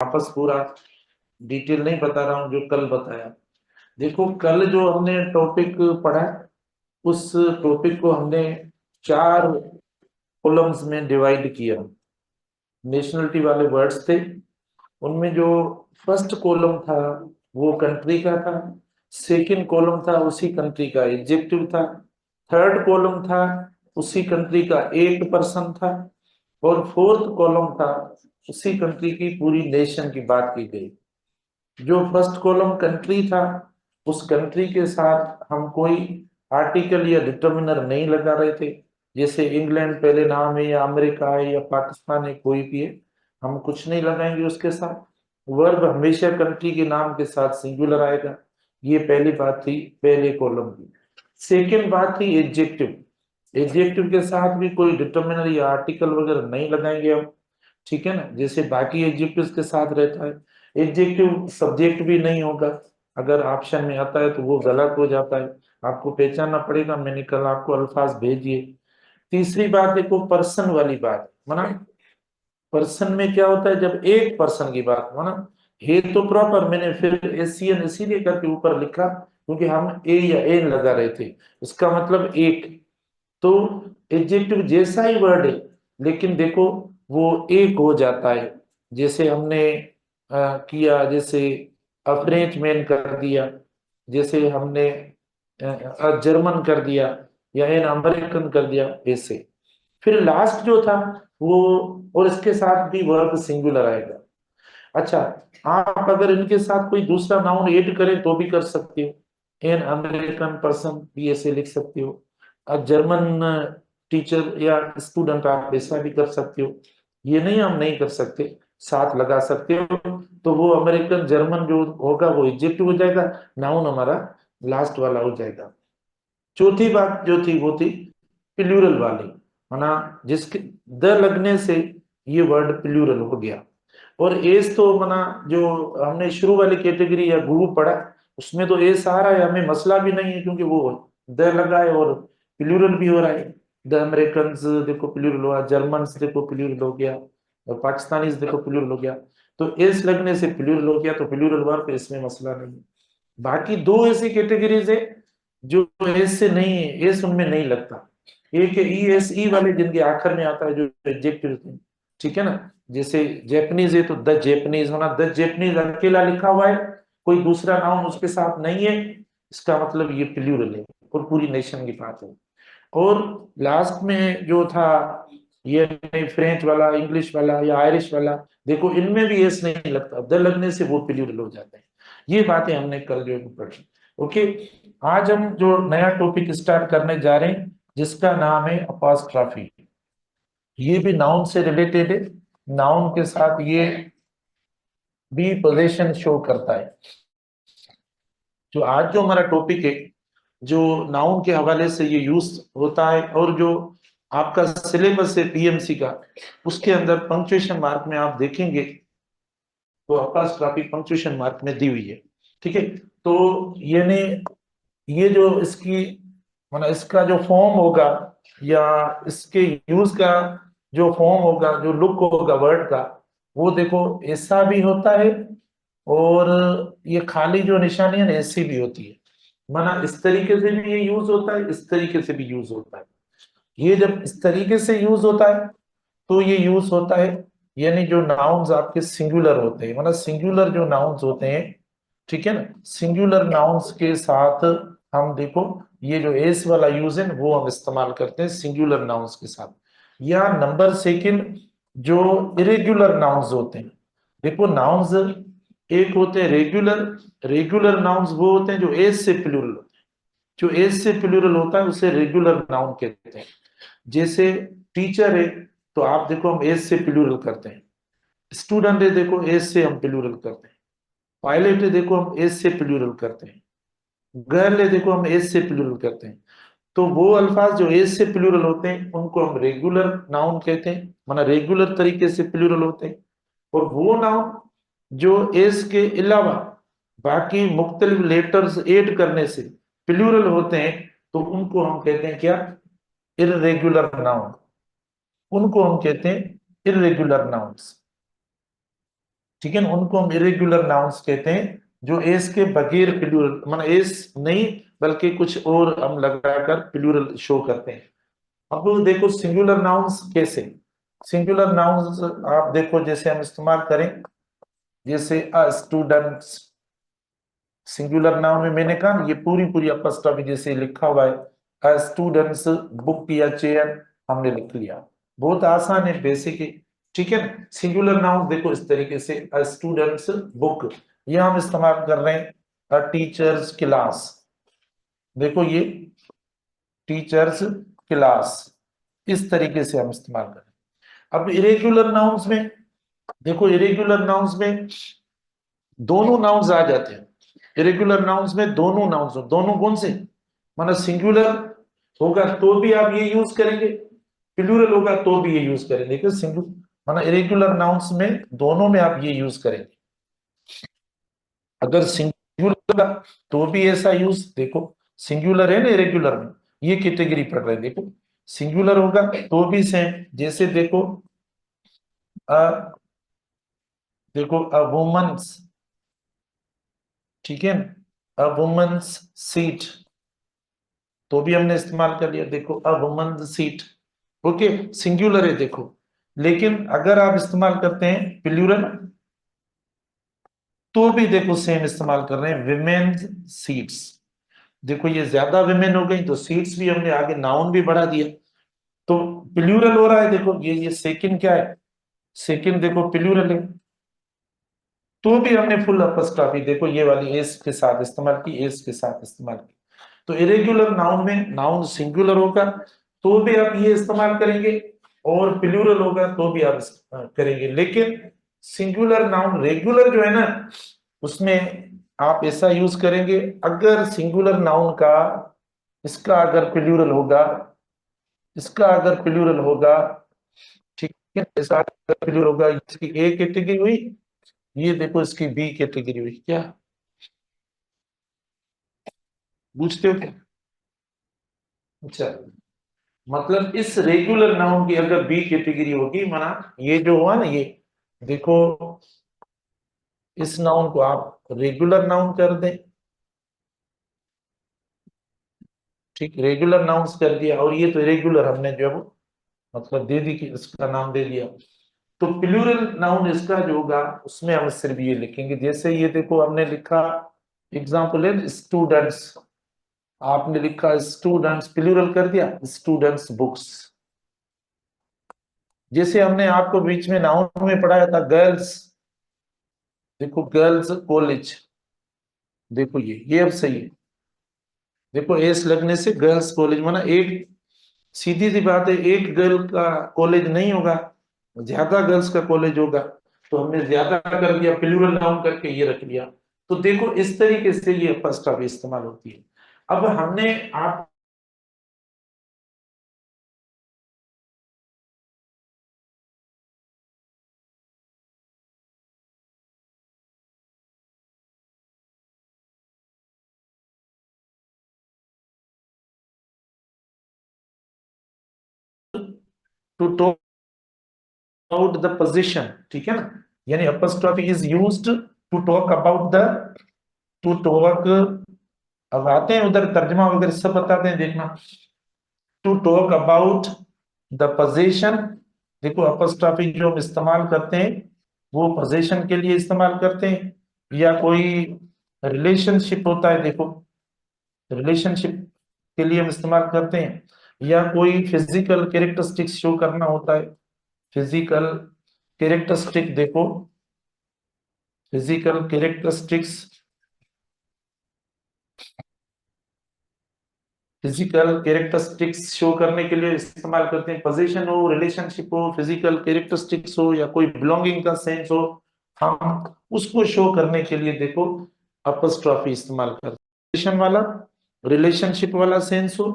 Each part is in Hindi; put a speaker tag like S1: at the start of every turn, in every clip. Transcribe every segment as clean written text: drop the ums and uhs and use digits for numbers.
S1: वापस पूरा डिटेल नहीं बता रहा हूँ जो कल बताया। देखो कल जो हमने टॉपिक पढ़ा उस टॉपिक को हमने 4 कॉलम्स में डिवाइड किया। नेशनलिटी वाले वर्ड्स थे, उनमें जो फर्स्ट कॉलम था वो कंट्री का था, सेकंड कॉलम था उसी कंट्री का एडजेक्टिव था, थर्ड कॉलम था उसी कंट्री का एक पर्सन था, और फोर्थ कॉलम था उसी कंट्री की पूरी नेशन की बात की गई। जो फर्स्ट कॉलम कंट्री था उस कंट्री के साथ हम कोई आर्टिकल या डिटर्मिनर नहीं लगा रहे थे। जैसे इंग्लैंड पहले नाम है या अमेरिका है या पाकिस्तान है, कोई भी है, हम कुछ नहीं लगाएंगे उसके साथ। वर्ब हमेशा कंट्री के नाम के साथ सिंगुलर आएगा। ये पहली बात थी पहले कॉलम की। सेकेंड बात थी एडजेक्टिव। एडजेक्टिव के साथ भी कोई डिटर्मिनर या आर्टिकल वगैरह नहीं लगाएंगे हम, ठीक है ना, जैसे बाकी एडजेक्टिव्स के साथ रहता है। एडजेक्टिव सब्जेक्ट भी नहीं होगा, अगर ऑप्शन में आता है तो वो गलत हो जाता है, आपको पहचानना पड़ेगा। मैंने कल आपको अल्फाज भेजिए। तीसरी बात देखो पर्सन वाली बात, माना पर्सन में क्या होता है जब एक पर्सन की बात माना है तो प्रॉपर, मैंने फिर एसियन इसीलिए करके ऊपर लिखा क्योंकि हम ए या एन लगा रहे थे, इसका मतलब एक। तो एडजेक्टिव जैसा ही वर्ड है लेकिन देखो वो एक हो जाता है। जैसे हमने किया, जैसे अफ्रेंच मैन कर दिया, जैसे हमने जर्मन कर दिया या एन अमेरिकन कर दिया, ऐसे। फिर लास्ट जो था वो, और इसके साथ भी वर्ब सिंगुलर आएगा। अच्छा, आप अगर इनके साथ कोई दूसरा नाउन ऐड करें तो भी कर सकते हो, एन अमेरिकन पर्सन भी ऐसे लिख सकते हो। जर्मन टीचर या स्टूडेंट आप ऐसा भी कर सकते हो। ये नहीं हम नहीं कर सकते, साथ लगा सकते हो। तो वो अमेरिकन जर्मन जो होगा वो एडजेक्टिव हो जाएगा, नाउन हमारा लास्ट वाला हो जाएगा। चौथी बात जो थी वो थी प्लूरल वाली, माना जिसके द लगने से ये वर्ड प्लूरल हो गया। और एस तो माना जो हमने शुरू वाली कैटेगरी या ग्रुप पढ़ा उसमें तो एस आ रहा है, हमें मसला भी नहीं है क्योंकि वो द लगा है और प्लूरल भी हो रहा है। द अमेरिकन देखो प्लूरल हुआ, जर्मन देखो प्लूरल हो गया, और पाकिस्तानी देखो प्लूरल हो गया। तो एस लगने से प्लूरल हो गया, तो प्लूरल वर्ब इसमें मसला नहीं है। बाकी दो ऐसी कैटेगरीज है जो एस से नहीं है, एस उनमें नहीं लगता। एक है ई एस ई वाले जिनके आखिर में आता है जो एडजेक्टिव थे, ठीक है ना। जैसे जैपनीज है तो द जैपनीज होना, द जैपनीज अकेला लिखा हुआ है, कोई दूसरा नाउन उसके साथ नहीं है, इसका मतलब ये प्लूरल है और पूरी नेशन की बात है। और लास्ट में जो था ये फ्रेंच वाला, इंग्लिश वाला या आयरिश वाला, देखो इनमें भी एस नहीं लगता, द लगने से वो प्लूरल हो जाते हैं। ये बातें हमने कल जो है पढ़ी। ओके, आज हम जो नया टॉपिक स्टार्ट करने जा रहे हैं जिसका नाम है अपॉस्ट्रॉफी। ये भी नाउन से रिलेटेड है, नाउन के साथ ये भी पोजीशन शो करता है। जो आज जो हमारा टॉपिक है जो नाउन के हवाले से ये यूज होता है, और जो आपका सिलेबस है पीएमसी का उसके अंदर पंक्चुएशन मार्क में आप देखेंगे तो अपॉस्ट्रॉफी पंक्चुएशन मार्क में दी हुई है, ठीक है। तो यानी ये जो इसकी माना इसका जो फॉर्म होगा या इसके यूज का जो फॉर्म होगा, जो लुक होगा वर्ड का, वो देखो ऐसा भी होता है, और ये खाली जो निशानी है ना ऐसी भी होती है। माना इस तरीके से भी ये यूज होता है, इस तरीके से भी यूज होता है। ये जब इस तरीके से यूज होता है तो ये यूज होता है, यानी जो नाउन्स आपके सिंगुलर होते हैं, मतलब सिंगुलर जो नाउन्स होते हैं, ठीक है ना, सिंगुलर नाउन्स के साथ हम देखो ये जो एस वाला यूज है वो हम इस्तेमाल करते हैं सिंगुलर नाउन्स के साथ। या नंबर सेकंड, जो इरेगुलर नाउन्स होते हैं, देखो नाउन्स एक होते हैं रेगुलर, रेगुलर नाउन्स वो होते हैं जो एस से प्लूरल होते हैं। जो एस से प्लूरल होता है उसे रेगुलर नाउन कहते हैं। जैसे टीचर है तो आप देखो हम एस से प्लूरल करते हैं, स्टूडेंट है देखो एस से हम प्लूरल करते हैं, पायलट है देखो हम एस से प्लूरल करते हैं, गर्ल है देखो हम एस से प्लूरल करते हैं। तो वो अल्फाज जो एस से प्लूरल होते हैं उनको हम रेगुलर नाउन कहते हैं, माना रेगुलर तरीके से प्लूरल होते हैं। और वो नाउन जो एस के अलावा बाकी मुख्तलिफ लेटर्स ऐड करने से प्लूरल होते हैं तो उनको हम कहते हैं क्या, इर्रेगुलर नाउन। उनको हम कहते हैं इर्रेगुलर नाउन्स। ठीक है ना, उनको हम इरेगुलर नाउन्स कहते हैं, जो एस के बगैर प्लूरल, मतलब एस नहीं बल्कि कुछ और हम लगाकर प्लूरल शो करते हैं। अब देखो सिंगुलर नाउन्स कैसे, सिंगुलर नाउन्स आप देखो जैसे हम इस्तेमाल करें, जैसे अ स्टूडेंट्स, सिंगुलर नाउन में मैंने कहा ये पूरी पूरी अपस्ट्रॉफी जैसे लिखा हुआ है, अ स्टूडेंट्स बुक या चेयर हमने लिख लिया, बहुत आसान है, बेसिक है। ठीक है ना, सिंगुलर नाउन देखो इस तरीके से, अ स्टूडेंट्स बुक, ये हम इस्तेमाल कर रहे हैं, अ टीचर्स क्लास, देखो ये टीचर्स क्लास, इस तरीके से हम इस्तेमाल कर रहे हैं। अब इरेगुलर नाउन्स में देखो, इरेगुलर नाउन्स में दोनों नाउन्स आ जाते हैं, इरेगुलर नाउन्स में दोनों नाउन्स, दोनों कौन से, माना सिंगुलर होगा तो भी आप ये यूज करेंगे, प्लूरल होगा तो भी ये यूज करेंगे, कि सिंगुलर माना इरेगुलर नाउन्स में दोनों में आप ये यूज करेंगे। अगर सिंगुलर होगा तो भी ऐसा यूज, देखो सिंगुलर है ना इरेगुलर में, ये कैटेगरी पढ़ रहे हैं, देखो सिंगुलर होगा तो भी सेम, जैसे देखो अ देखो अ वुमन्स, ठीक है, अ वुमन्स सीट, तो भी हमने इस्तेमाल कर लिया, देखो अ वुमन्स सीट, ओके सिंगुलर है देखो। लेकिन अगर आप इस्तेमाल करते हैं प्लूरल तो भी देखो सेम इस्तेमाल कर रहे हैं, विमेन्स सीट्स, देखो ये ज्यादा विमेन हो गई तो सीट्स भी हमने आगे नाउन भी बढ़ा दिया, तो प्लूरल हो रहा है, देखो ये सेकंड क्या है, सेकंड देखो प्लूरल है, तो भी हमने फुल अपस्ट्रॉफी देखो ये वाली एस के साथ इस्तेमाल की, एस के साथ इस्तेमाल की। तो इरेगुलर नाउन में नाउन सिंगुलर होगा तो भी आप ये इस्तेमाल करेंगे, और प्लूरल होगा तो भी आप करेंगे, लेकिन सिंगुलर नाउन रेगुलर जो है ना, उसमें आप ऐसा यूज करेंगे, अगर सिंगुलर नाउन का इसका अगर प्लूरल होगा, इसका अगर प्लूरल होगा, ठीक है, ऐसा अगर प्लूरल होगा, इसकी ए कैटेगरी हुई, ये देखो इसकी बी कैटेगरी हुई, क्या पूछते हो क्या, अच्छा, मतलब इस रेगुलर नाउन की अगर बी कैटेगरी होगी, माना ये जो हुआ ना ये, देखो इस नाउन को आप रेगुलर नाउन कर दें, ठीक, रेगुलर नाउन्स कर दिया, और ये तो इरेगुलर हमने जो है वो मतलब दे दी कि इसका नाम दे दिया, तो प्लूरल नाउन इसका जो होगा उसमें हम सिर्फ ये लिखेंगे, जैसे ये देखो हमने लिखा, एग्जाम्पल है स्टूडेंट्स, आपने लिखा स्टूडेंट्स, प्लूरल कर दिया स्टूडेंट्स बुक्स, जैसे हमने आपको बीच में नाउन में पढ़ाया था गर्ल्स, देखो गर्ल्स कॉलेज, देखो ये अब सही है, देखो एस लगने से गर्ल्स कॉलेज, माना एक सीधी सी बात है, एक गर्ल का कॉलेज नहीं होगा, ज्यादा गर्ल्स का कॉलेज होगा, तो हमने ज्यादा कर दिया, प्लूरल नाउन करके ये रख लिया, तो देखो इस तरीके से ये फर्स्ट ऑफ इस्तेमाल होती है। अब हमने आप to talk about the position, ठीक है ना, यानी apostrophe is used to talk about the, to talk, अब आते हैं उधर तर्जमा वगैरह सब बताते हैं, देखना, to talk about the position, देखो अपस्ट्रॉफी जो हम इस्तेमाल करते हैं वो पोजीशन के लिए इस्तेमाल करते हैं, या कोई रिलेशनशिप होता है, देखो रिलेशनशिप के लिए हम इस्तेमाल करते हैं, या कोई फिजिकल कैरेक्टरिस्टिक्स शो करना होता है, फिजिकल कैरेक्टरिस्टिक, देखो physical characteristics, physical characteristics show करने के लिए इस्तेमाल करते हैं, पोजीशन हो, रिलेशनशिप हो, फिजिकल कैरेक्टरिस्टिक्स हो, या कोई बिलोंगिंग का सेंस हो, हम उसको शो करने के लिए देखो अपस्ट्रॉफी इस्तेमाल करते हैं, पोजीशन वाला, रिलेशनशिप वाला सेंस हो,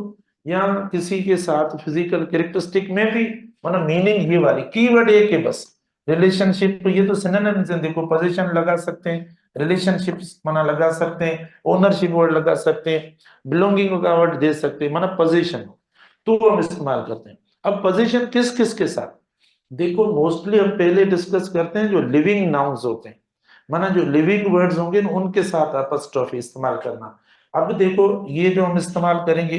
S1: या किसी के साथ फिजिकल कैरेक्टरिस्टिक में भी, मतलब मीनिंग ये वाली, कीवर्ड एक है बस, रिलेशनशिप ये तो सिनोनिम्स हैं, देखो पोजीशन लगा सकते हैं, रिलेशनशिप माना लगा सकते हैं, ओनरशिप वर्ड लगा सकते हैं, बिलोंगिंग का वर्ड दे सकते हैं, माना पोजीशन, तो हम इस्तेमाल करते हैं। अब पोजीशन किस किस के साथ, देखो मोस्टली हम पहले डिस्कस करते हैं जो लिविंग नाउन्स होते हैं, माना जो लिविंग वर्ड्स होंगे ना उनके साथ अपस्ट्रॉफी इस्तेमाल करना। अब देखो ये जो हम इस्तेमाल करेंगे,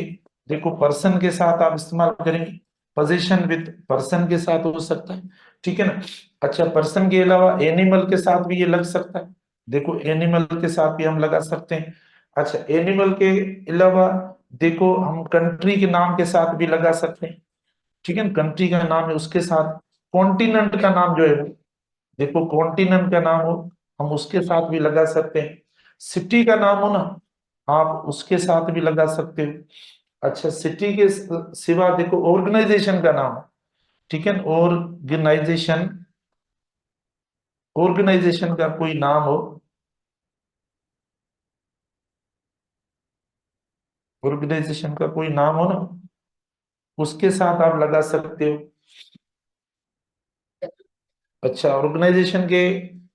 S1: देखो पर्सन के साथ आप इस्तेमाल करेंगे, पोजीशन विद पर्सन के साथ हो सकता है, ठीक है ना। अच्छा, पर्सन के अलावा एनिमल के साथ भी ये लग सकता है, देखो एनिमल के साथ भी हम लगा सकते हैं। अच्छा, एनिमल के अलावा देखो हम कंट्री के नाम के साथ भी लगा सकते हैं, ठीक है ना, कंट्री का नाम है उसके साथ, कॉन्टिनेंट का नाम जो है वो, देखो कॉन्टिनेंट का नाम हो हम उसके साथ भी लगा सकते हैं, सिटी का नाम हो ना आप उसके साथ भी लगा सकते हो। अच्छा, सिटी के सिवा देखो ऑर्गेनाइजेशन का नाम, ठीक है, ऑर्गेनाइजेशन, ऑर्गेनाइजेशन का कोई नाम हो, ऑर्गेनाइजेशन का कोई नाम हो ना उसके साथ आप लगा सकते हो। अच्छा, ऑर्गेनाइजेशन के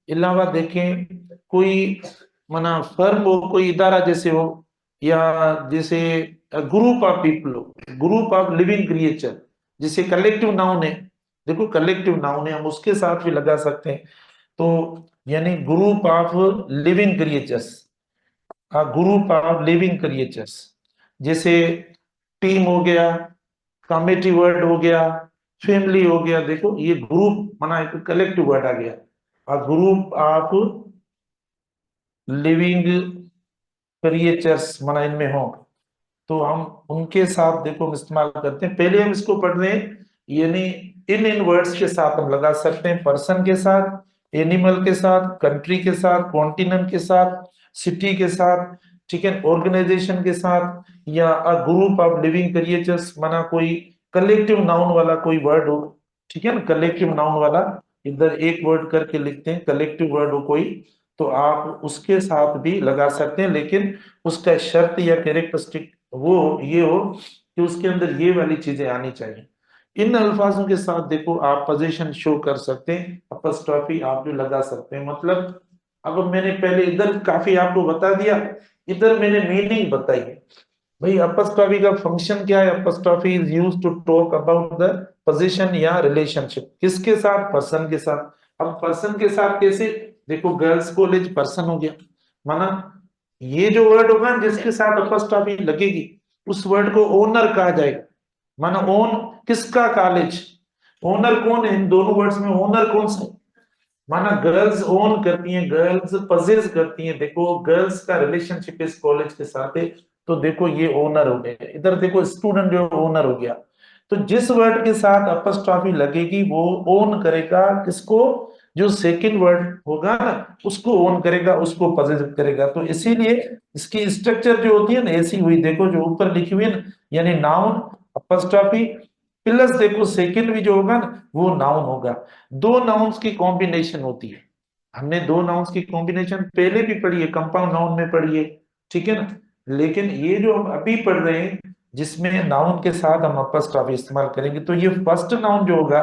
S1: अलावा देखें कोई माना फर्म हो, कोई इदारा जैसे हो, या जैसे ग्रुप ऑफ पीपल हो, ग्रुप ऑफ लिविंग क्रिएचर, जिसे कलेक्टिव नाउन है, देखो कलेक्टिव नाउन है हम उसके साथ भी लगा सकते हैं। तो यानी group of living creatures, group of living creatures, जैसे टीम हो गया, कमिटी वर्ड हो गया, फैमिली हो गया, देखो ये ग्रुप माना एक कलेक्टिव वर्ड आ गया, ग्रुप ऑफ लिविंग क्रिएचर्स माना इनमें हो, तो हम उनके साथ देखो हम इस्तेमाल करते हैं। पहले हम इसको पढ़ रहे हैं, यानी इन वर्ड्स के साथ हम लगा सकते हैं, पर्सन के साथ, एनिमल के साथ, कंट्री के साथ, कॉन्टिनेंट के साथ, सिटी के साथ, ठीक है, ऑर्गेनाइजेशन के साथ, या a group of living creatures माना कोई कलेक्टिव नाउन वाला कोई वर्ड हो, ठीक है ना, कलेक्टिव नाउन वाला, इधर एक वर्ड करके लिखते हैं, कलेक्टिव वर्ड हो कोई, तो आप उसके साथ भी लगा सकते हैं, लेकिन उसका शर्त या कैरेक्टरिस्टिक वो ये हो कि उसके अंदर ये वाली चीजें आनी चाहिए। इन अल्फाजों के साथ देखो आप पोजीशन शो कर सकते हैं, अपस्ट्रॉफी आप भी लगा सकते हैं, मतलब अब मैंने पहले इधर काफी आपको बता दिया, इधर मैंने मीनिंग बताई है। भाई अपस्ट्रॉफी का फंक्शन क्या है, apostrophe is used to talk about the position या रिलेशनशिप, किसके साथ, पर्सन के साथ। अब पर्सन के साथ कैसे, देखो गर्ल्स कॉलेज पर्सन हो गया, माना ये जो वर्ड होगा ना जिसके साथ अपस्ट्रॉफी लगेगी उस वर्ड को ओनर कहा जाएगा, माना ओन किसका, कॉलेज, ओनर कौन है इन दोनों वर्ड्स में, ओनर कौन सा है, माना गर्ल्स ओन करती हैं, गर्ल्स पजेस करती हैं, देखो गर्ल्स का रिलेशनशिप इस कॉलेज के साथ है, तो देखो ये ओनर हो गया, इधर देखो स्टूडेंट जो ओनर हो गया। तो जिस वर्ड के साथ अपस्ट्रॉफी लगेगी वो ओन करेगा किसको, जो सेकंड वर्ड होगा ना उसको ओन करेगा, उसको पजेस करेगा। तो इसीलिए इसकी स्ट्रक्चर जो होती है ना ऐसी हुई, देखो जो ऊपर लिखी हुई है ना, यानी नाउन अपस्ट्रॉफी प्लस देखो सेकंड भी जो होगा ना वो नाउन होगा, दो नाउन्स की कॉम्बिनेशन होती है। हमने दो नाउन्स की कॉम्बिनेशन पहले भी पढ़ी है, कंपाउंड नाउन में पढ़ी है, ठीक है ना, लेकिन ये जो हम अभी पढ़ रहे हैं जिसमें नाउन के साथ हम अपस्ट्रॉफी इस्तेमाल करेंगे, तो ये फर्स्ट नाउन जो होगा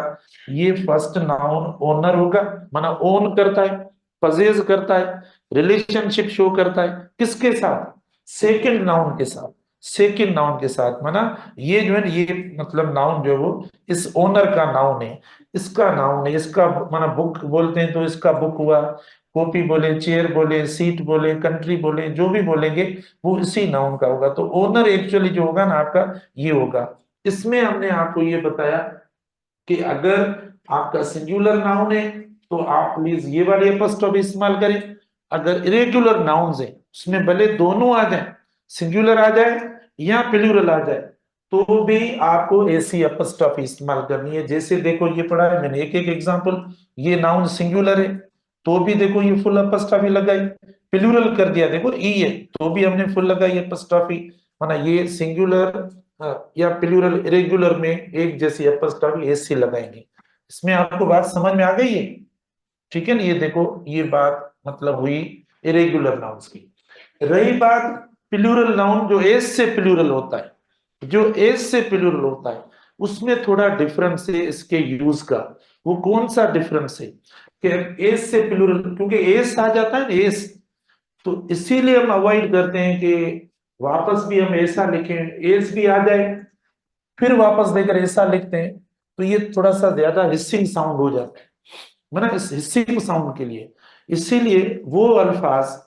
S1: ये फर्स्ट नाउन ओनर होगा, माना ओन करता है, पजेज करता है, रिलेशनशिप शो करता है किसके साथ, सेकंड नाउन के साथ, सेकंड नाउन के साथ, माना ये जो है ना ये मतलब नाउन जो है वो इस ओनर का नाउन है, इसका नाउन है, इसका माना बुक बोलते हैं तो इसका बुक हुआ, कॉपी बोले, चेयर बोले, सीट बोले, कंट्री बोले, जो भी बोलेंगे वो इसी नाउन का होगा। तो ओनर एक्चुअली जो होगा ना आपका ये होगा। इसमें हमने आपको ये बताया कि अगर आपका सिंगुलर नाउन है तो आप प्लीज ये वाली अपॉस्ट्रोफी इस्तेमाल करें, अगर इरेगुलर नाउन्स है उसमें भले दोनों आ जाए, सिंगुलर आ जाए या प्लूरल आ जाए, तो भी आपको ऐसी अपॉस्ट्रोफी इस्तेमाल करनी है। जैसे देखो ये पढ़ा है मैंने एक एक एग्जांपल, ये नाउन सिंगुलर है तो भी देखो ये फुल अपॉस्ट्रोफी लगाई, प्लूरल कर दिया देखो ई है तो भी हमने फुल लगाई अपॉस्ट्रोफी, माना ये सिंगुलर या प्लूरल इरेगुलर में एक जैसी अपॉस्ट्रोफी ऐसी लगाएंगे। इसमें आपको बात समझ में आ गई है, ठीक है ना, ये देखो ये बात मतलब हुई इरेगुलर नाउन्स की। रही बात प्लूरल नाउन, जो एस से प्लूरल होता है, जो एस से प्लूरल होता है उसमें थोड़ा डिफरेंस है इसके यूज का। वो कौन सा डिफरेंस है कि एस से प्लूरल, क्योंकि एस आ जाता है ना एस, तो इसीलिए हम अवॉइड करते हैं कि वापस भी हम ऐसा लिखें, एस भी आ जाए फिर वापस देकर ऐसा लिखते हैं, तो ये थोड़ा सा ज्यादा हिस्सिंग साउंड हो जाता है, मतलब इस हिस्सिंग साउंड के लिए। इसीलिए वो अल्फाज,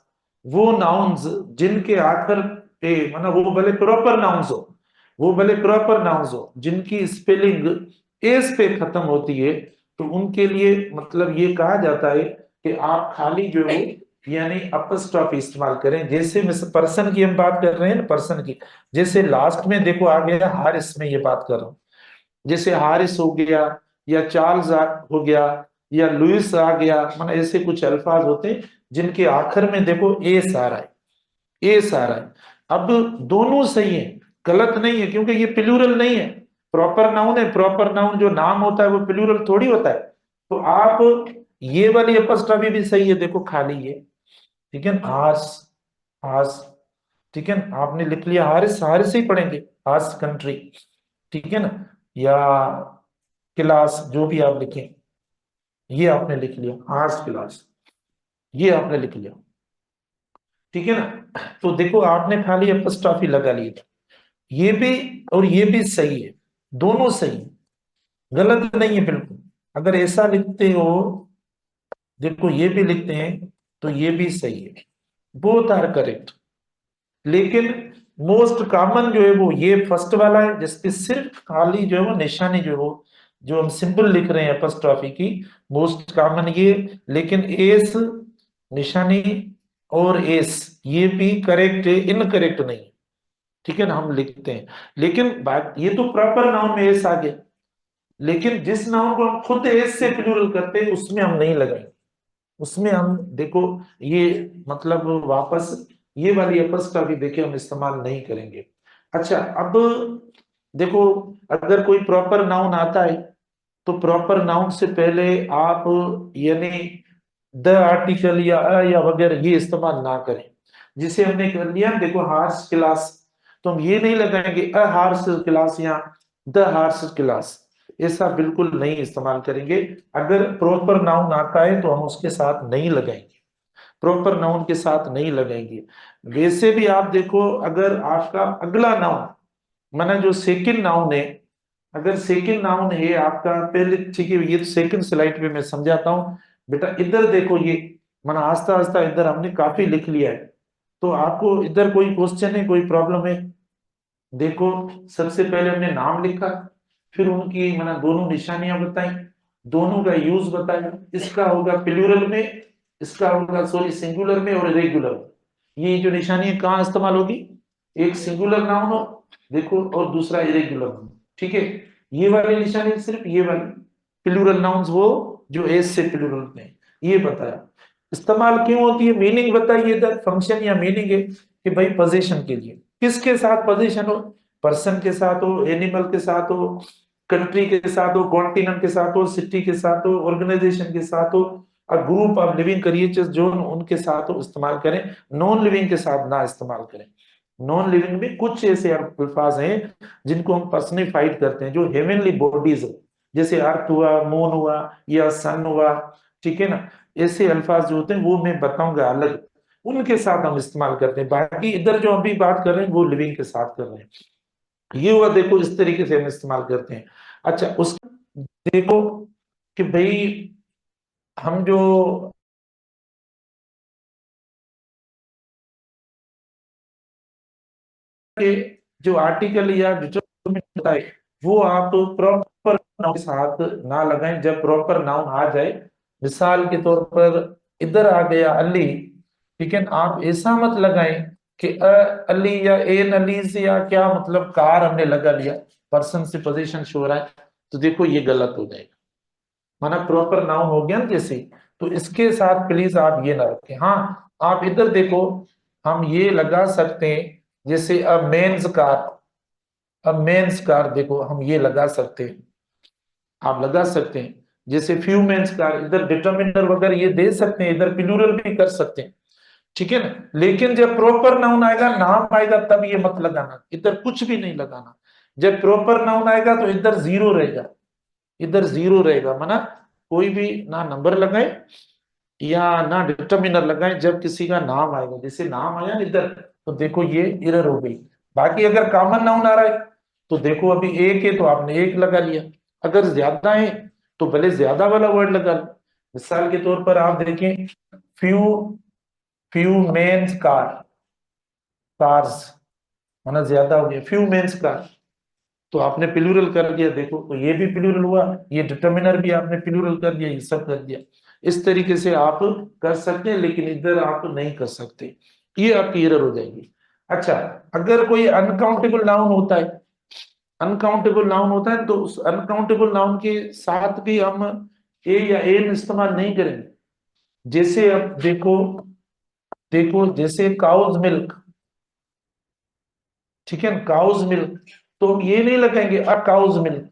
S1: वो नाउन्स जिनके आखिर पे, मतलब वो भले प्रॉपर नाउन्स हो, वो भले प्रॉपर नाउन्स हो, जिनकी स्पेलिंग एस पे खत्म होती है, तो उनके लिए मतलब ये कहा जाता है कि आप खाली जो है यानी अपस्ट्रॉफी इस्तेमाल करें। जैसे पर्सन की हम बात कर रहे हैं ना, पर्सन की, जैसे लास्ट में देखो आ गया हारिस, में ये बात कर रहा हूं, जैसे हारिस हो गया, या चार्ल्स हो गया, या लुइस आ गया, मतलब ऐसे कुछ अल्फाज होते हैं जिनके आखिर में देखो एस आ रहा है, एस आ रहा है। अब दोनों सही है, गलत नहीं है, क्योंकि ये प्लूरल नहीं है, प्रॉपर नाउन है। प्रॉपर नाउन जो नाम होता है वो प्लूरल थोड़ी होता है। तो आप ये वाली अपस्ट्रॉफी भी सही है, देखो खाली ये, ठीक है, हार्स, हार्स, ठीक है ना, आपने लिख लिया हारिस, हारिस ही पढ़ेंगे, हार्स कंट्री, ठीक है ना, या क्लास, जो भी आप लिखें, ये आपने लिख लिया हार्स क्लास, ये आपने लिख लिया, ठीक है ना। तो देखो आपने खाली अपस्ट्रॉफी लगा ली था, ये भी और ये भी सही है, दोनों सही है, गलत नहीं है बिल्कुल। अगर ऐसा लिखते हो, देखो ये भी लिखते हैं, तो ये भी सही है, बोथ आर करेक्ट। लेकिन मोस्ट कॉमन जो है वो ये फर्स्ट वाला है, जिसपे सिर्फ खाली जो है वो निशानी जो है वो, जो हम सिंबल लिख रहे हैं अपस्ट्रॉफी की, मोस्ट कॉमन ये। लेकिन एस निशानी और एस ये भी करेक्ट है, इनकरेक्ट नहीं है, ठीक है ना, हम लिखते हैं। लेकिन बात ये तो प्रॉपर नाउन में एस आ गया, लेकिन जिस नाउन को हम खुद एस से प्लूरल करते हैं उसमें हम नहीं लगाएंगे, उसमें हम देखो ये मतलब वापस ये वाली अपस्ट्रॉफी देखिए हम इस्तेमाल नहीं करेंगे। अच्छा, अब देखो अगर कोई प्रॉपर नाउन आता है, तो प्रॉपर नाउन से पहले आप यानी द आर्टिकल या अ या वगैरह ये इस्तेमाल ना करें। जिसे हमने कर लिया देखो हार्स क्लास, तो हम ये नहीं लगाएंगे अ हार्स क्लास या द हार्स क्लास, ऐसा बिल्कुल नहीं इस्तेमाल करेंगे। अगर प्रॉपर नाउन आता है तो हम उसके साथ नहीं लगाएंगे, प्रॉपर नाउन के साथ नहीं लगाएंगे। वैसे भी आप देखो अगर आपका अगला नाउन, माना जो सेकंड नाउन है, अगर सेकंड नाउन है आपका पहले, ठीक है, ये तो सेकंड स्लाइड पे मैं समझाता हूँ। बेटा इधर देखो ये, माना आस्ता आस्ता इधर हमने काफी लिख लिया है, तो आपको इधर कोई क्वेश्चन है, कोई प्रॉब्लम है? देखो सबसे पहले हमने नाम लिखा, फिर उनकी माना दोनों निशानियां बताई, दोनों का यूज बताया, इसका होगा प्लूरल में, इसका होगा सॉरी सिंगुलर में और रेगुलर। ये जो निशानी कहाँ इस्तेमाल होगी? एक सिंगुलर नाउन हो देखो, और दूसरा इरेगुलर नाउन, ठीक है। ये वाली निशानी सिर्फ ये वाली प्लूरल नाउन्स वो जो एस से प्लूरल में, ये बताया। इस्तेमाल क्यों होती है, मीनिंग बताइए इधर, फंक्शन या मीनिंग है कि भाई पोजीशन के लिए, किसके साथ पोजीशन हो, पर्सन के साथ हो, एनिमल के साथ हो, कंट्री के साथ हो, कॉन्टिनेंट के साथ हो, सिटी के साथ हो, ऑर्गेनाइजेशन के साथ हो, और ग्रुप ऑफ लिविंग क्रिएचर्स जो उनके साथ हो इस्तेमाल करें, नॉन लिविंग के साथ ना इस्तेमाल करें। नॉन लिविंग में कुछ ऐसे अल्फाज हैं जिनको हम पर्सनिफाइड करते हैं, जो हेवनली बॉडीज है, जैसे अर्थ हुआ, मून हुआ, या सन हुआ, ठीक है ना, ऐसे अल्फाज जो होते हैं वो मैं बताऊंगा अलग, उनके साथ हम इस्तेमाल करते हैं। बाकी इधर जो अभी बात कर रहे हैं वो लिविंग के साथ कर रहे हैं। ये हुआ देखो, इस तरीके से हम इस्तेमाल करते हैं। अच्छा उस देखो कि भाई हम जो के जो आर्टिकल या डिटरमिनेंट होता है वो आप प्रॉपर नाउन के साथ ना लगाएं, जब प्रॉपर नाउन आ जाए। मिसाल के तौर पर इधर आ गया अली, ठीक है, आप ऐसा मत लगाएं कि अली या एन अली से, या क्या मतलब कार हमने लगा लिया, पर्सन से पोजीशन शो हो रहा है, तो देखो ये गलत हो जाएगा, माना प्रॉपर नाउन हो गया ना जैसे। तो इसके साथ प्लीज आप ये ना रखें। हाँ, आप इधर देखो, हम ये लगा सकते हैं, जैसे अ मेंस कार, अब मेंस कार देखो हम ये लगा सकते हैं, आप लगा सकते हैं, जैसे फ्यू मेंस कार, इधर डिटरमिनर वगैरह ये दे सकते हैं, इधर प्लूरल भी कर सकते हैं, ठीक है ना। लेकिन जब प्रॉपर नाउन आएगा, नाम आएगा, तब ये मत लगाना, इधर कुछ भी नहीं लगाना। जब प्रॉपर नाउन आएगा तो इधर जीरो रहेगा, इधर जीरो रहेगा, माना कोई भी ना नंबर लगाए या ना डिटरमिनर लगाए जब किसी का नाम आएगा। जैसे नाम आया ना इधर, तो देखो ये एरर हो गई। बाकी अगर कॉमन नाउन आ रहा है तो देखो अभी एक है तो आपने एक लगा लिया, अगर ज्यादा है तो भले ज्यादा वाला वर्ड लगा लो। मिसाल के तौर पर आप देखें, few few mens car, cars माना ज्यादा हो गया, फ्यू मेन्स कार, तो आपने प्लूरल कर दिया। देखो तो ये भी प्लूरल हुआ, ये डिटर्मिनर भी आपने प्लूरल कर दिया, ये सब कर दिया। इस तरीके से आप कर सकते हैं, लेकिन इधर आप नहीं कर सकते, ये आपकी एरर हो जाएगी। अच्छा, अगर कोई अनकाउंटेबल नाउन होता है, अनकाउंटेबल नाउन होता है, तो उस अनकाउंटेबल नाउन के साथ भी हम ए या एन इस्तेमाल नहीं करेंगे। जैसे अब देखो, देखो जैसे काउज मिल्क, ठीक है, काउज मिल्क, तो हम ये नहीं लगाएंगे अ काउज मिल्क,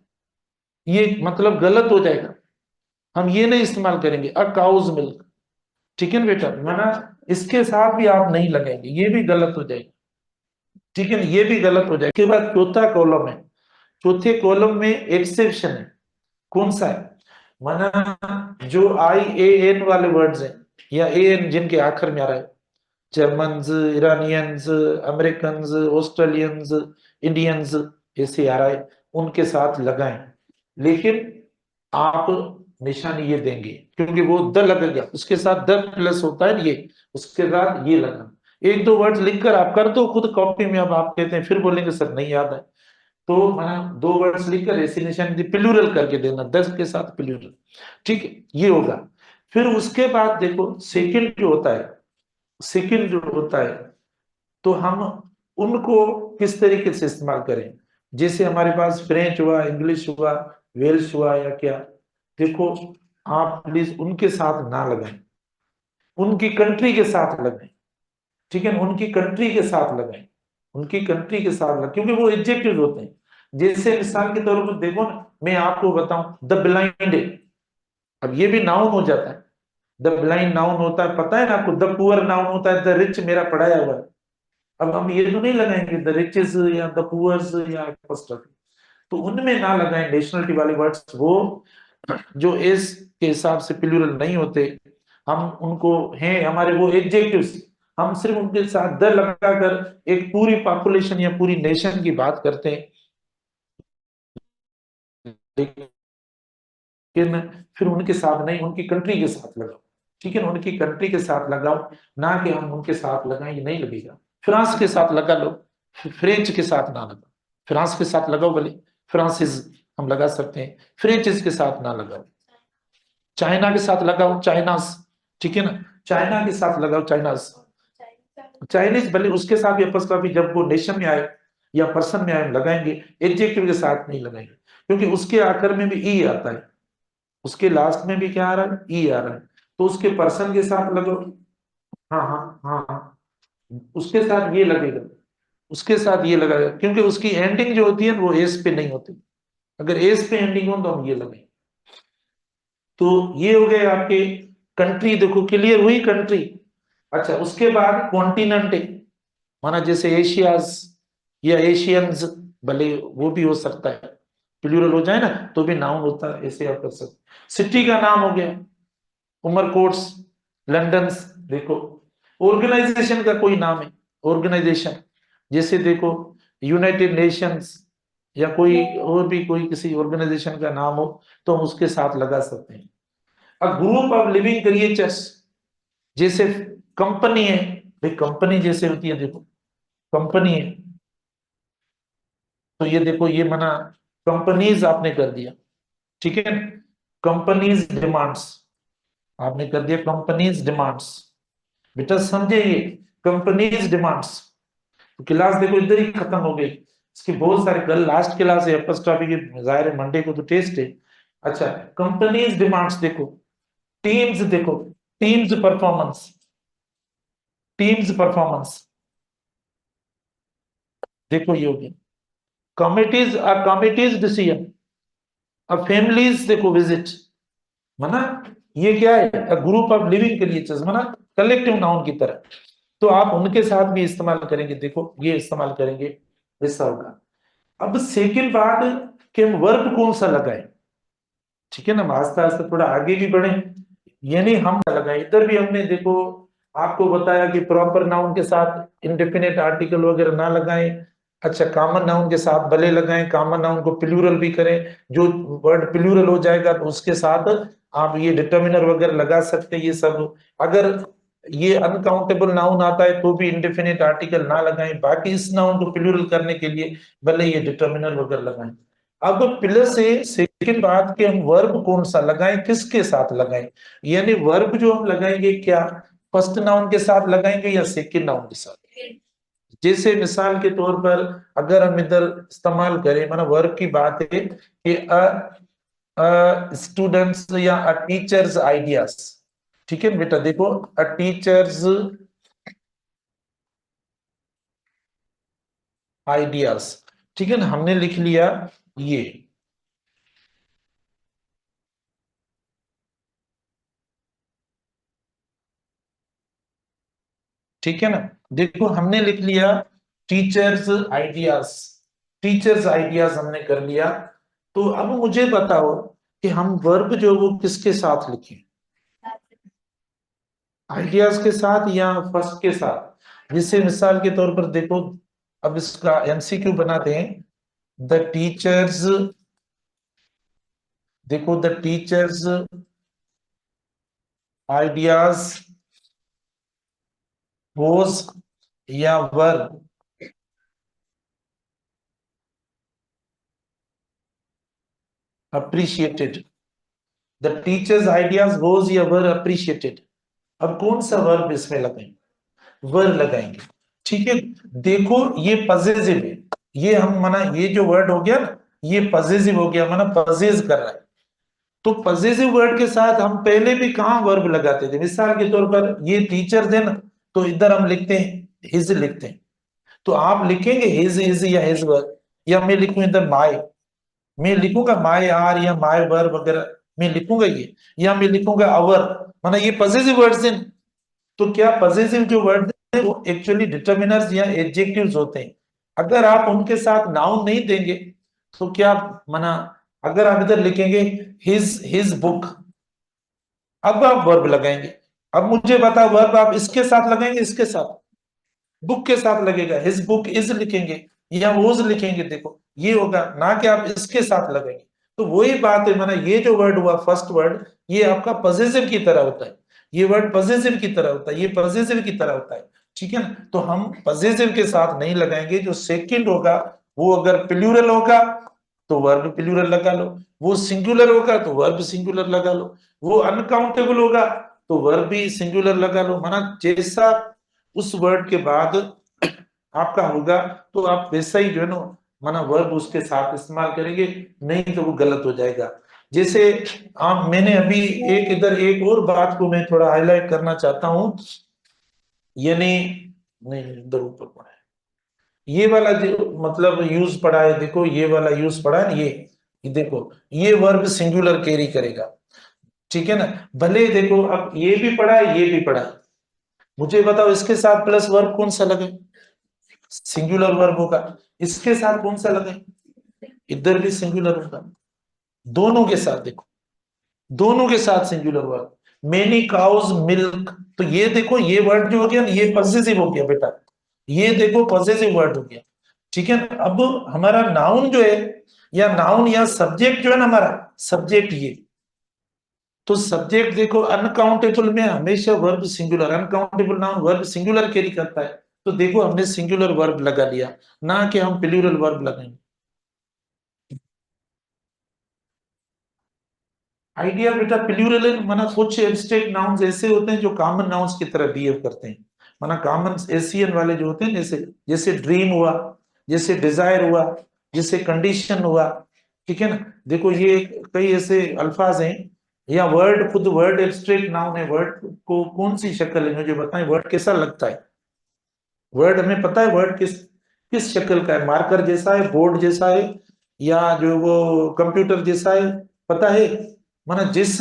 S1: ये मतलब गलत हो जाएगा, हम ये नहीं इस्तेमाल करेंगे अ काउज मिल्क, ठीक है ना बेटा, माना इसके साथ भी आप नहीं लगाएंगे, ये भी गलत हो जाएगा, ठीक है ना, ये भी गलत हो जाएगा। उसके बाद चौथा कॉलम है, चौथे कॉलम में एक्सेप्शन है। कौन सा है? माना जो आई ए एन वाले वर्ड्स हैं, या ए एन जिनके आखिर में आ रहा है, Germans, Iranians, American, Australians, Indians, ऐसे आ रहा है, उनके साथ लगाएं। लेकिन आप निशानी ये देंगे, क्योंकि वो द लगेगा, उसके साथ द प्लस होता है ये, उसके साथ ये लगना। एक दो वर्ड्स लिखकर आप कर दो खुद कॉपी में, अब आप कहते हैं फिर बोलेंगे सर नहीं याद है, तो माना दो वर्ड्स लिखकर ऐसी निशानी प्लूरल करके देना, 10 के साथ प्लूरल, ठीक है, ये होगा। फिर उसके बाद देखो सेकंड जो होता है, सेकंड जो होता है, तो हम उनको किस तरीके से इस्तेमाल करें। जैसे हमारे पास फ्रेंच हुआ, इंग्लिश हुआ, वेल्श हुआ, या क्या, देखो आप प्लीज उनके साथ ना लगाएं, उनकी कंट्री के साथ लगाएं, ठीक है ना, उनकी कंट्री के साथ लगाएं, उनकी कंट्री के साथ लगाएं, क्योंकि वो एडजेक्टिव होते हैं। जैसे मिसाल के तौर पर देखो ना, मैं आपको बताऊं द ब्लाइंड, अब ये भी नाउन हो जाता है, द ब्लाइंड नाउन होता है, पता है ना आपको, द पुअर नाउन होता है, द रिच मेरा पढ़ाया हुआ है। अब हम ये तो नहीं लगाएंगे द रिचेस या द पुअर्स या apostrophe, तो उनमें ना लगाएं नेशनलिटी वाले वर्ड्स, वो जो एस के हिसाब से प्लूरल नहीं होते, हम उनको हैं हमारे वो एडजेक्टिव्स, हम सिर्फ उनके साथ द लगाकर एक पूरी पॉपुलेशन या पूरी नेशन की बात करते हैं। लेकिन फिर उनके साथ नहीं, उनकी कंट्री के साथ लगाओ, ठीक है ना, उनकी कंट्री के साथ लगाओ, ना कि हम उनके साथ लगाएं, ये नहीं लगेगा। फ्रांस के साथ लगा लो, फ्रेंच के साथ ना लगाओ, फ्रांस के साथ लगाओ भले, फ्रांसिस हम लगा सकते हैं, फ्रेंच के साथ ना लगाओ। चाइना के साथ लगाओ, चाइनास, ठीक है ना, चाइना के साथ लगाओ, चाइनास, चाइनीज भले उसके साथ भी अपस्ट्रॉफी जब वो नेशन में आए या पर्सन में आए लगाएंगे, एडजेक्टिव के साथ नहीं लगाएंगे, क्योंकि उसके आखिर में भी ई आता है, उसके लास्ट में भी क्या आ रहा है, ई आ रहा है, तो उसके पर्सन के साथ लगाओ। हाँ हाँ हाँ हाँ, उसके साथ ये लगेगा, उसके साथ ये लगेगा, क्योंकि उसकी एंडिंग जो होती है वो एस पे नहीं होती, अगर एस पे एंडिंग हो तो हम ये लगाएंगे। तो ये हो गए आपके कंट्री, देखो क्लियर हुई कंट्री। अच्छा, उसके बाद कॉन्टिनेंट, माना जैसे एशियाज या एशियंस, भले वो भी हो सकता है, प्लूरल हो जाए ना तो भी नाउन होता है, ऐसे आप कर सकते। सिटी का नाम हो गया उमरकोट्स, लंदन, देखो ऑर्गेनाइजेशन का कोई नाम है, ऑर्गेनाइजेशन, जैसे देखो यूनाइटेड नेशंस, या कोई और भी कोई किसी ऑर्गेनाइजेशन का नाम हो तो हम उसके साथ लगा सकते हैं। अब ग्रुप ऑफ लिविंग क्रिएचर्स, जैसे कंपनी है, भाई कंपनी जैसे होती है, देखो कंपनी है, तो ये देखो ये मना कंपनीज आपने कर दिया, ठीक है, कंपनीज डिमांड्स आपने कर दिया, कंपनीज डिमांड्स, बेटा समझे ये, कंपनीज डिमांड्स। तो क्लास देखो इधर ही खत्म हो गई, इसकी बहुत सारे, कल लास्ट क्लास है अपस्ट्रॉफी की, जाहिर है मंडे को तो टेस्ट है। अच्छा, कंपनीज डिमांड्स देखो, टीम्स देखो, टीम्स परफॉर्मेंस, टीम्स परफॉर्मेंस, देखो ये हो गया, कमिटीज आर कमिटीज डिसीजन, अब फैमिलीज देखो विजिट, माना ये क्या है, ग्रुप ऑफ लिविंग क्रिएचर्स, माना कलेक्टिव नाउन की तरह, तो आप उनके साथ भी इस्तेमाल करेंगे, देखो ये इस्तेमाल करेंगे, ऐसा होगा। अब सेकंड बात कि हम वर्ब कौन सा लगाएं, ठीक है ना, हम आस्ते आस्ते थोड़ा आगे भी बढ़े, ये नहीं हम लगाएं, इधर भी हमने देखो आपको बताया कि प्रॉपर नाउन के साथ इंडेफिनिट आर्टिकल वगैरह ना लगाएं, अच्छा, कॉमन नाउन के साथ भले लगाएं, कॉमन नाउन को प्लूरल भी करें, जो वर्ड प्लूरल हो जाएगा तो उसके साथ आप ये डिटर्मिनर वगैरह लगा सकते हैं, ये सब। अगर ये अनकाउंटेबल नाउन आता है तो भी इंडेफिनिट आर्टिकल ना लगाएं, बाकी इस नाउन को प्लूरल करने के लिए भले ये डिटर्मिनर वगैरह लगाएं। अब प्लस से सेकंड बात कि हम वर्ब कौन सा लगाएं, किसके साथ लगाएं, यानी वर्ब जो हम लगाएंगे क्या फर्स्ट नाउन के साथ लगाएंगे या सेकंड नाउन के साथ। जैसे मिसाल के तौर पर अगर हम इधर इस्तेमाल करें, मतलब वर्ब की बात है कि स्टूडेंट्स या अ टीचर्स आइडियाज, ठीक है बेटा, देखो अ टीचर्स आइडियाज, ठीक है ना, हमने लिख लिया ये, ठीक है ना। देखो हमने लिख लिया टीचर्स आइडियाज, टीचर्स आइडियाज हमने कर लिया। तो अब मुझे बताओ कि हम वर्ब जो वो किसके साथ लिखें, आइडियाज के साथ या फर्स्ट के साथ। जिससे मिसाल के तौर पर देखो, अब इसका एमसीक्यू बनाते हैं। द टीचर्स, देखो द टीचर्स आइडियाज वॉज या were appreciated, the teachers ideas was या वर अप्रिशिएटेड। अब कौन सा वर्ब इसमें लगाएंगे, वर लगाएंगे, ठीक है। देखो ये पजेसिव है, ये हम माना ये जो वर्ड हो गया ना, ये पजेसिव हो गया, माना पजेस कर रहा है। तो पजेसिव वर्ड के साथ हम पहले भी कहां वर्ब लगाते थे, मिसाल के तौर पर ये टीचर थे ना, तो इधर हम लिखते हैं हिज लिखते हैं। तो आप लिखेंगे हिज इज या हिज वर्ब, या मैं लिखूं इधर माय, मैं लिखूंगा माय आर या माय वर्ब वगैरह, मैं लिखूंगा ये, या मैं लिखूंगा अवर, माना ये पजेसिव वर्ड्स हैं। तो क्या पजेसिव जो वर्ड है वो एक्चुअली डिटर्मिनर्स या एडजेक्टिव्स होते हैं। अगर आप उनके साथ नाउन नहीं देंगे तो क्या माना, अगर आप इधर लिखेंगे हिज बुक, अब आप वर्ब लगाएंगे। अब मुझे बताओ वर्ब आप इसके साथ लगाएंगे इसके साथ, बुक के साथ लगेगा, हिज बुक इज लिखेंगे या वोज लिखेंगे, देखो ये होगा ना कि आप इसके साथ लगाएंगे। तो वही बात है, माना ये जो वर्ड हुआ फर्स्ट वर्ड, ये आपका पजेसिव की तरह होता है, ये वर्ड पजेसिव की तरह होता है, ये पजेसिव की तरह होता है, ठीक है ना। तो हम पजेसिव के साथ नहीं लगाएंगे, जो सेकंड होगा वो अगर प्लूरल होगा तो वर्ब प्लूरल लगा लो, वो सिंगुलर होगा तो वर्ब सिंगुलर लगा लो, वो अनकाउंटेबल होगा तो वर्ब भी सिंगुलर लगा लो, माना जैसा उस वर्ड के बाद आपका होगा तो आप वैसा ही जो है ना माना वर्ब उसके साथ इस्तेमाल करेंगे, नहीं तो वो गलत हो जाएगा। जैसे आप मैंने अभी एक इधर एक और बात को मैं थोड़ा हाईलाइट करना चाहता हूं, यानी नहीं इधर ऊपर पड़ा है, ये वाला जो मतलब यूज पड़ा है, देखो ये वाला यूज पड़ा है ना, ये देखो ये वर्ब सिंगुलर कैरी करेगा, ठीक है ना। भले देखो अब ये भी पड़ा है ये भी पड़ा है, मुझे बताओ इसके साथ प्लस वर्ब कौन सा लगे, सिंगुलर वर्ब होगा, इसके साथ कौन सा लगे, इधर भी सिंगुलर होगा, दोनों के साथ देखो, दोनों के साथ singular verb. Many cows milk, तो ये देखो ये वर्ड जो हो गया ये पॉसेसिव हो गया बेटा, ये देखो पॉसेसिव वर्ड हो गया, ठीक है ना। अब हमारा नाउन जो है या नाउन या सब्जेक्ट जो है ना हमारा सब्जेक्ट, ये तो सब्जेक्ट देखो अनकाउंटेबल में हमेशा verb singular, uncountable noun verb singular carry करता है, तो देखो हमने सिंगुलर वर्ब लगा लिया, ना कि हम प्लूरल वर्ब लगाएंगे। आइडिया बेटा प्लूरल माना कुछ एब्स्ट्रैक्ट नाउन्स ऐसे होते हैं जो कॉमन नाउन्स की तरह बिहेव करते हैं, माना कॉमन एशियन वाले जो होते हैं, जैसे जैसे ड्रीम हुआ, जैसे डिजायर हुआ, जैसे कंडीशन हुआ, ठीक है ना। देखो ये कई ऐसे अल्फाज हैं, या वर्ड खुद वर्ड एब्स्ट्रैक्ट नाउन है, वर्ड को कौन सी शक्ल है मुझे बताएं, वर्ड कैसा लगता है, वर्ड हमें पता है वर्ड किस किस शक्ल का है, मार्कर जैसा है, बोर्ड जैसा है, या जो वो कंप्यूटर जैसा है, पता है। माना जिस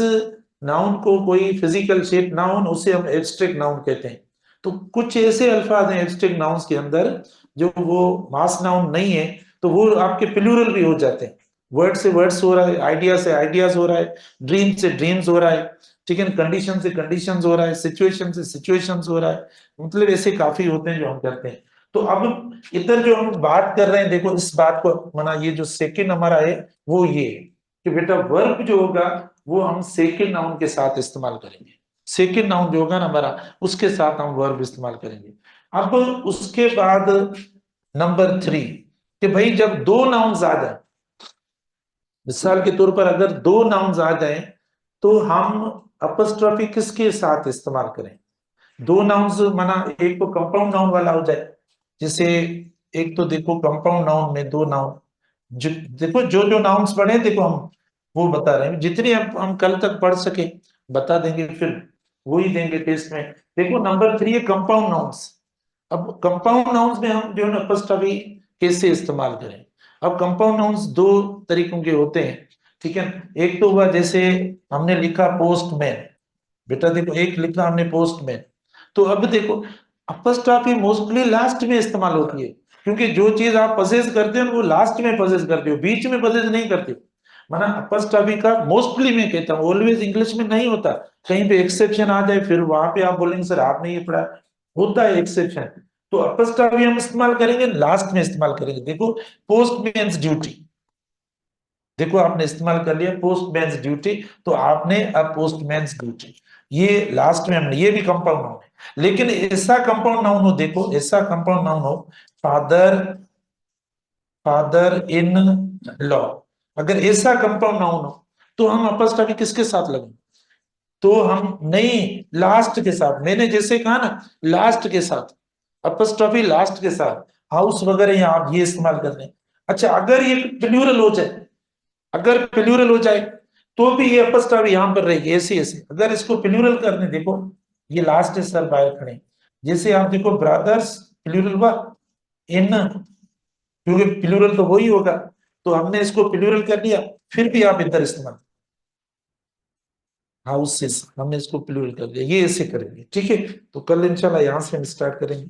S1: नाउन को कोई फिजिकल शेप नाउन उसे हम एब्स्ट्रैक्ट नाउन कहते हैं। तो कुछ ऐसे अल्फाज हैं एब्स्ट्रैक्ट नाउन्स के अंदर जो वो मास नाउन नहीं है, तो वो आपके प्लूरल भी हो जाते हैं, वर्ड से वर्ड्स हो रहा है, आइडिया से आइडियाज हो रहा है, ड्रीम से ड्रीम्स हो रहा है, ठीक है, कंडीशन से कंडीशंस हो रहा है, सिचुएशन से सिचुएशंस हो रहा है, मतलब ऐसे काफी होते हैं जो हम करते हैं। तो अब इधर जो हम बात कर रहे हैं, देखो इस बात को माना, ये जो सेकंड हमारा है वो ये कि बेटा वर्ब जो होगा वो हम सेकंड नाउन के साथ इस्तेमाल करेंगे। सेकंड नाउन जो होगा ना हमारा, उसके साथ हम वर्ब इस्तेमाल करेंगे। अब उसके बाद नंबर 3 कि भाई जब दो नाउन्स आ जाए, मिसाल के तौर पर अगर दो नाउन्स आ जाए तो हम अपस्ट्रॉफी किसके साथ इस्तेमाल करें। दो नाउन्स माना एक तो कंपाउंड नाउन वाला हो जाए, जैसे एक तो देखो कंपाउंड नाउन में दो नाउन, देखो जो जो नाउन्स पढ़े देखो हम वो बता रहे हैं, जितनी हम कल तक पढ़ सके बता देंगे, फिर वो ही देंगे टेस्ट में। देखो नंबर 3 है कंपाउंड नाउन्स। अब कंपाउंड नाउन्स में हम जो है अपस्ट्रॉफी कैसे इस्तेमाल करें। अब कंपाउंड नाउन्स दो तरीकों के होते हैं, ठीक है। एक तो हुआ जैसे हमने लिखा पोस्टमैन, बेटा देखो एक लिखा हमने पोस्टमैन, तो अब देखो अपस्ट्रॉफी मोस्टली लास्ट में इस्तेमाल होती है, क्योंकि जो चीज आप पजेस करते हो वो लास्ट में पजेस करते हो, बीच में पजेस नहीं करते हो। माना अपस्ट्रॉफी का मोस्टली मैं कहता हूँ, ऑलवेज इंग्लिश में नहीं होता, कहीं पे एक्सेप्शन आ जाए फिर वहां पे आप बोलेंगे सर आपने ये पढ़ा, होता है एक्सेप्शन। तो अपस्ट्रॉफी हम इस्तेमाल करेंगे लास्ट में इस्तेमाल करेंगे। देखो पोस्टमैन्स ड्यूटी, देखो आपने इस्तेमाल कर लिया पोस्टमैन्स ड्यूटी, तो आपने अब पोस्टमैन्स ड्यूटी ये लास्ट में हमने, ये भी कंपाउंड नाउन है। लेकिन ऐसा कंपाउंड नाउन हो, देखो ऐसा कंपाउंड नाउन हो फादर, फादर इन लॉ, अगर ऐसा कंपाउंड नाउन हो तो हम अपस्ट्रॉफी किसके साथ लगेंगे, तो हम नहीं लास्ट के साथ, मैंने जैसे कहा ना लास्ट के साथ, अपस्ट्रॉफी लास्ट के साथ, हाउस वगैरह यहाँ आप ये इस्तेमाल कर रहे हैं। अच्छा अगर ये प्लूरल हो जाए, अगर प्लूरल हो जाए तो भी ये अपस्ट्रॉफी यहां पर रहेगी ऐसे ऐसे। अगर इसको प्लूरल करने देखो, ये लास्ट सर बाहर खड़े, जैसे आप देखो ब्रदर्स प्लूरल हुआ इन, क्योंकि प्लूरल तो वही होगा, तो हमने इसको प्लूरल कर लिया, फिर भी आप इधर इस्तेमाल हाउसेस, हमने इसको प्लूरल कर दिया, ये ऐसे करेंगे, ठीक है। तो कल इंशाल्लाह यहां से हम स्टार्ट करेंगे।